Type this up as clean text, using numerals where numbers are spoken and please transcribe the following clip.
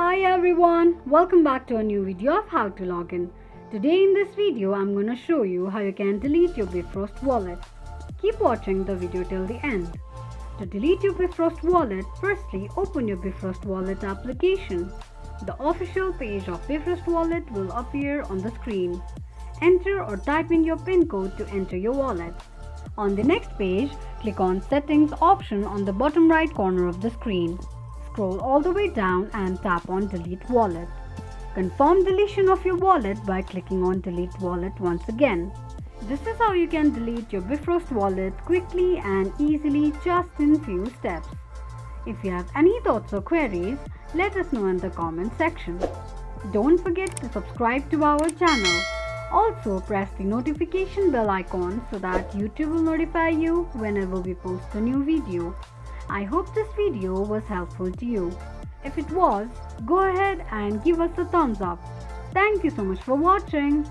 Hi everyone, welcome back to a new video of how to log in. Today in this video I'm going to show you how you can delete your Bifrost wallet. Keep watching the video till the end. To delete your Bifrost wallet, firstly open your Bifrost Wallet application. The official page of Bifrost Wallet will appear on the screen. Enter or type in your PIN code to enter your wallet. On the next page, click on Settings option on the bottom right corner of the screen. Scroll all the way down and tap on Delete Wallet. Confirm deletion of your wallet by clicking on Delete Wallet once again. This is how you can delete your Bifrost wallet quickly and easily just in few steps. If you have any thoughts or queries, let us know in the comment section. Don't forget to subscribe to our channel. Also press the notification bell icon so that YouTube will notify you whenever we post a new video. I hope this video was helpful to you. If it was, go ahead and give us a thumbs up. Thank you so much for watching.